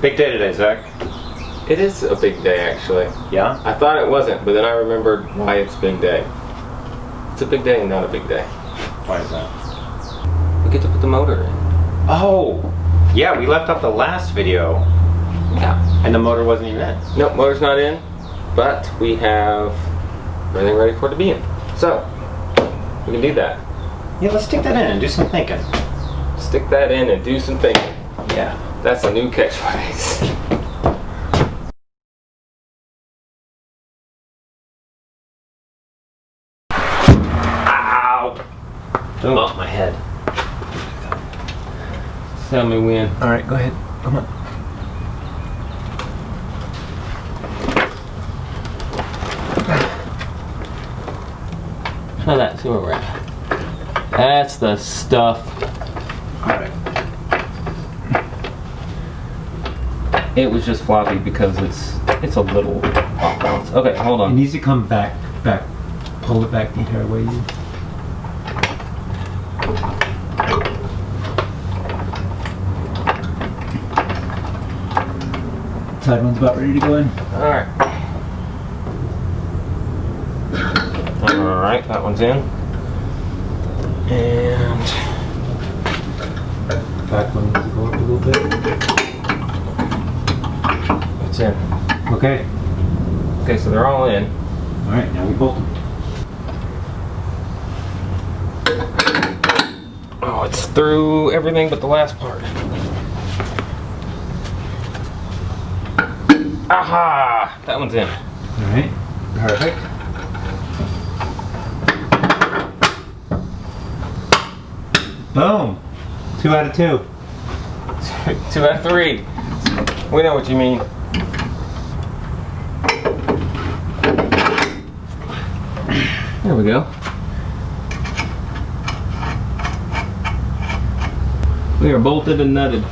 Big day today, Zach. It is a big day, actually. Yeah? I thought it wasn't, but then I remembered why it's a big day. It's a big day and not a big day. Why is that? We get to put the motor in. Oh! Yeah, we left off the last video. Yeah. And the motor wasn't even in. Nope, motor's not in, but we have everything ready for it to be in. So, we can do that. Yeah, let's stick that in and do some thinking. Stick that in and do some thinking. Yeah. That's a new catchphrase. Ow! Don't bump my head. Tell me when. Alright, go ahead. Come on. Try that, see where we're at. That's the stuff. Alright. It was just floppy because it's a little off balance. Okay, hold It on. needs to come back. Pull it back the entire way. Side one's about ready to go in. Alright. Alright, that one's in. And Back one needs to go up a little bit. it's in. Okay. Okay, so they're all in. Alright, now we bolt them. Oh, it's through everything but the last part. Aha! That one's in. Alright. Perfect. Boom! 2 out of 2. 2 out of 3. We know what you mean. There we go. We are bolted and nutted.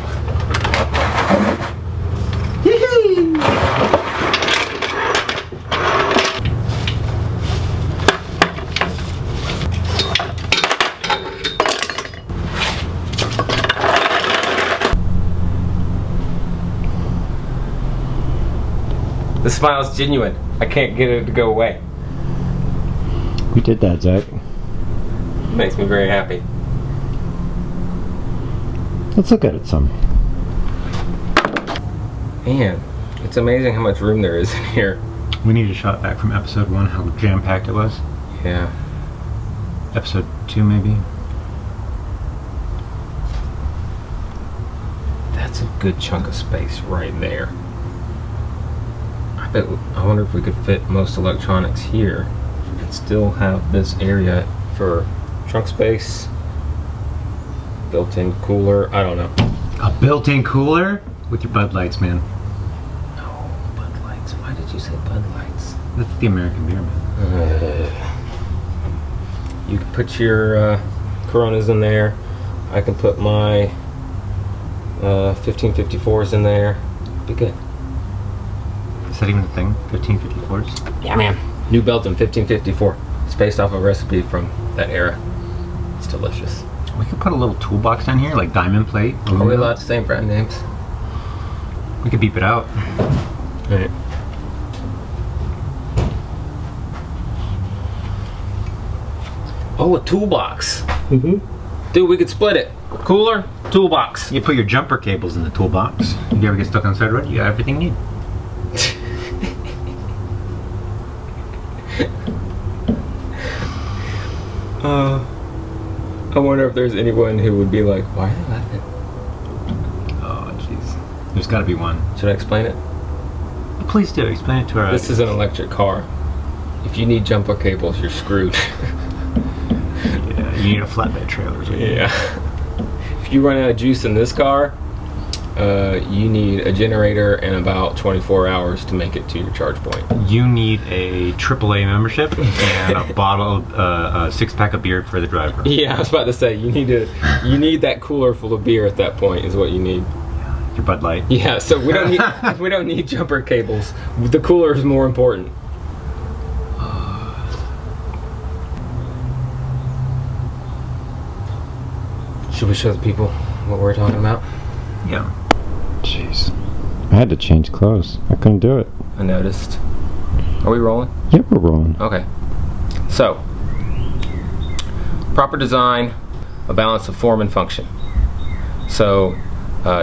The smile's genuine. I can't get it to go away. We did that, Zach. It makes me very happy. Let's look at it some. Man, it's amazing how much room there is in here. We need a shot back from episode 1, how jam-packed it was. Yeah. Episode 2, maybe. That's a good chunk of space right there. I wonder if we could fit most electronics here and still have this area for trunk space, built-in cooler. I don't know. A built-in cooler? With your Bud Lights, man. No, Bud Lights. Why did you say Bud Lights? That's the American beer, man. You can put your Coronas in there. I can put my 1554s in there. Be good. Is that even a thing? 1554s? Yeah, man. New Belgium 1554. It's based off a recipe from that era. It's delicious. We could put a little toolbox down here, like diamond plate. Are we allowed to say brand names? We could beep it out. Alright. Oh, a toolbox. Mm-hmm. Dude, we could split it. Cooler, toolbox. You put your jumper cables in the toolbox. If you ever get stuck on the side of the road, you got everything you need. I wonder if there's anyone who would be like, why are they laughing? Oh, jeez. There's got to be one. Should I explain it? Please do. Explain it to our This is an electric car. If you need jumper cables, you're screwed. Yeah, you need a flatbed trailer. Yeah. If you run out of juice in this car, you need a generator and about 24 hours to make it to your charge point. You need a AAA membership and a bottle, a 6-pack of beer for the driver. Yeah, I was about to say you need that cooler full of beer at that point is what you need. Your Bud Light. Yeah, so we don't need jumper cables. The cooler is more important. Should we show the people what we're talking about? Yeah. Jeez. I had to change clothes. I couldn't do it. I noticed. Are we rolling? Yep, we're rolling. Okay. So, proper design, a balance of form and function. So,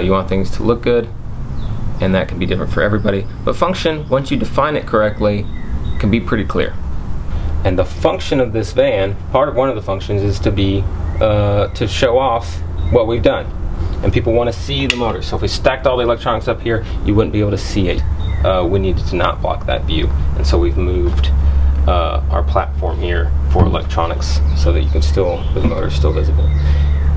you want things to look good, and that can be different for everybody. But function, once you define it correctly, can be pretty clear. And the function of this van, one of the functions is to be, to show off what we've done. And people want to see the motor. So if we stacked all the electronics up here, you wouldn't be able to see it. We needed to not block that view. And so we've moved our platform here for electronics so that you can still, the motor's still visible.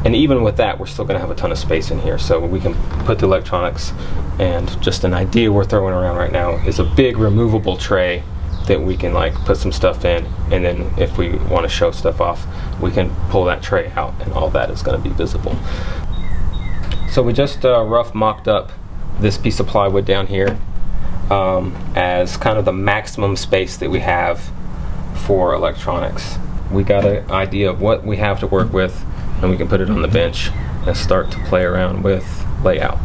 And even with that, we're still going to have a ton of space in here. So we can put the electronics, and just an idea we're throwing around right now is a big removable tray that we can like put some stuff in, and then if we want to show stuff off, we can pull that tray out and all that is going to be visible. So we just rough mocked up this piece of plywood down here as kind of the maximum space that we have for electronics. We got an idea of what we have to work with, and we can put it on the bench and start to play around with layout.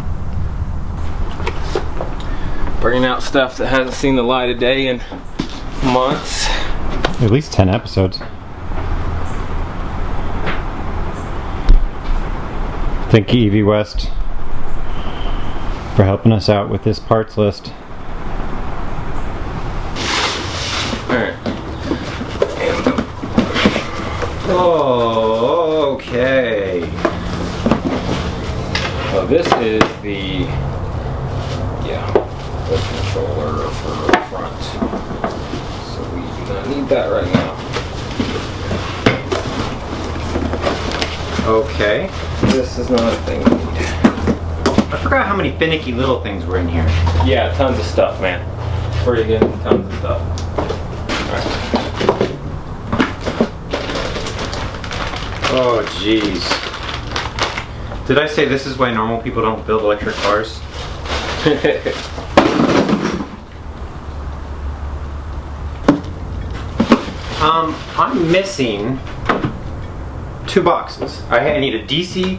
Bringing out stuff that hasn't seen the light of day in months. At least 10 episodes. Thank you, Evie West, for helping us out with this parts list. Alright. Oh, okay. So this is the controller for the front. So we do not need that right now. Okay. This is not a thing we need. I forgot how many finicky little things were in here. Yeah, tons of stuff, man. Friggin' tons of stuff. Alright. Oh, jeez. Did I say this is why normal people don't build electric cars? I'm missing 2 boxes. I need a DC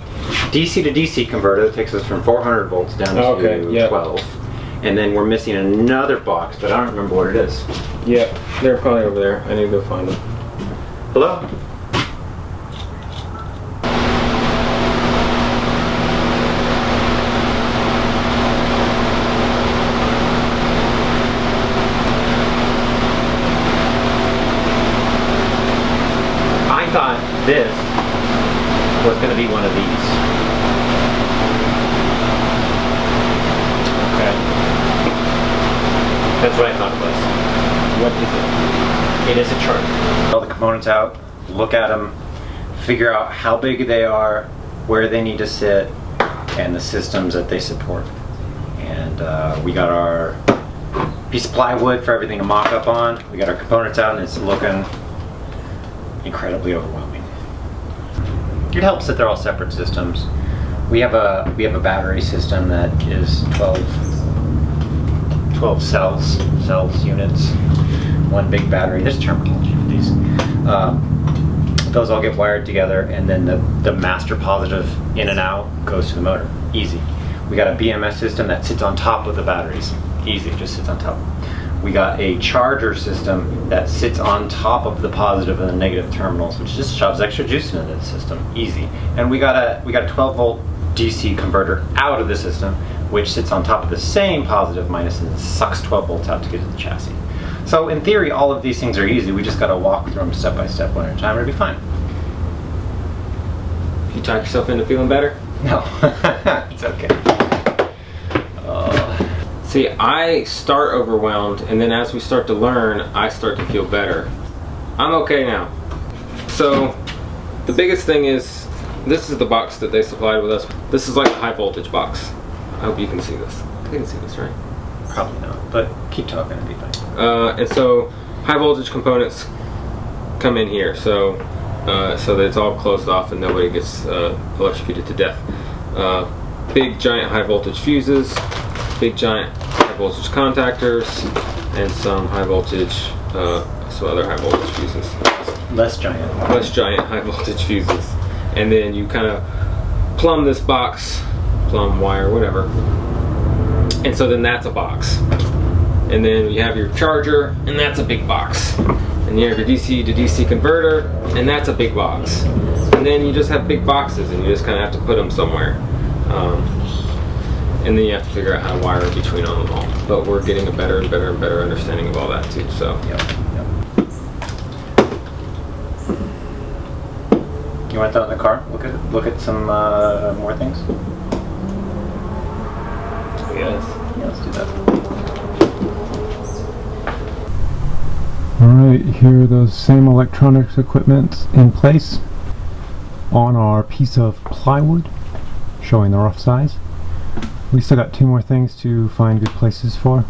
to DC converter that takes us from 400 volts down to 12. And then we're missing another box, but I don't remember what it is. Yeah, they're probably over there. I need to go find them. Hello? I thought this was going to be one of these. Okay. That's what I thought it was. What is it? It is a chart. All the components out, look at them, figure out how big they are, where they need to sit, and the systems that they support. And we got our piece of plywood for everything to mock up on. We got our components out, and it's looking incredibly overwhelming. It helps that they're all separate systems. We have a battery system that is 12 cells units, one big battery. There's terminology for these. Those all get wired together, and then the master positive in and out goes to the motor. Easy. We got a BMS system that sits on top of the batteries. Easy, just sits on top. We got a charger system that sits on top of the positive and the negative terminals, which just shoves extra juice into the system. Easy. And we got a 12 volt DC converter out of the system, which sits on top of the same positive minus and sucks 12 volts out to get to the chassis. So in theory, all of these things are easy. We just got to walk through them step by step, one at a time, and it'll be fine. You talk yourself into feeling better? No, it's okay. See, I start overwhelmed, and then as we start to learn, I start to feel better. I'm okay now. So, the biggest thing is, this is the box that they supplied with us. This is like a high voltage box. I hope you can see this. You can see this, right? Probably not, but keep talking, it'll be fine. And so, high voltage components come in here, so that it's all closed off and nobody gets electrocuted to death. Big giant high voltage fuses, big giant high voltage contactors, and some high voltage, some other high voltage fuses. Less giant High voltage fuses. And then you kind of plumb this box, plumb wire, whatever, And so then that's a box. And then you have your charger, and that's a big box. And you have your DC to DC converter, and that's a big box. And then you just have big boxes, and you just kind of have to put them somewhere. And then you have to figure out how to wire between them all. But we're getting a better and better and better understanding of all that too. So. Yep. You want that in the car? Look at some more things. Yes. Yeah, let's do that. Alright, here are those same electronics equipment in place on our piece of plywood, showing the rough size. We still got 2 more things to find good places for.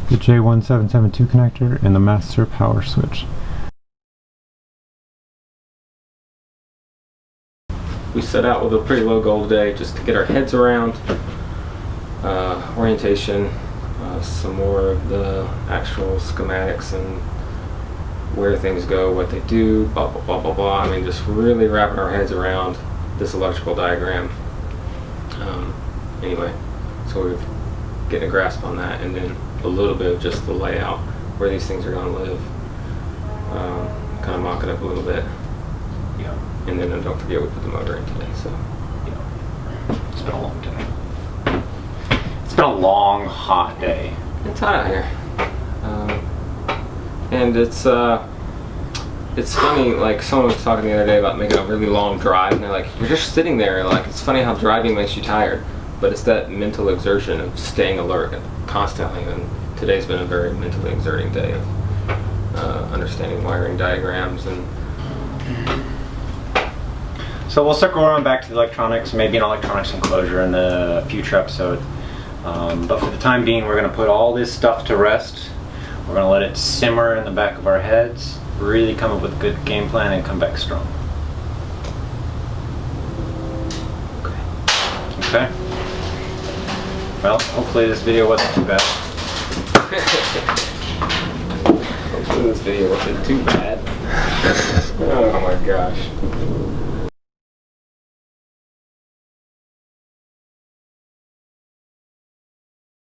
The J1772 connector and the master power switch. We set out with a pretty low goal today just to get our heads around orientation, some more of the actual schematics and where things go, what they do, blah, blah, blah, blah, blah. I mean, just really wrapping our heads around this electrical diagram. Anyway, so we're getting a grasp on that, and then a little bit of just the layout, where these things are going to live. Kind of mock it up a little bit. Yeah. And then don't forget we put the motor in today, so. Yeah. It's been a long day. It's been a long, hot day. It's hot out here. And it's funny, like someone was talking the other day about making a really long drive, and they're like, you're just sitting there, like it's funny how driving makes you tired, but it's that mental exertion of staying alert constantly, and today's been a very mentally exerting day of understanding wiring diagrams and So we'll circle around back to the electronics, maybe an electronics enclosure in the future episode. But for the time being, we're going to put all this stuff to rest. We're going to let it simmer in the back of our heads, really come up with a good game plan, and come back strong. Okay. Well, hopefully this video wasn't too bad. hopefully this video wasn't too bad. Oh my gosh.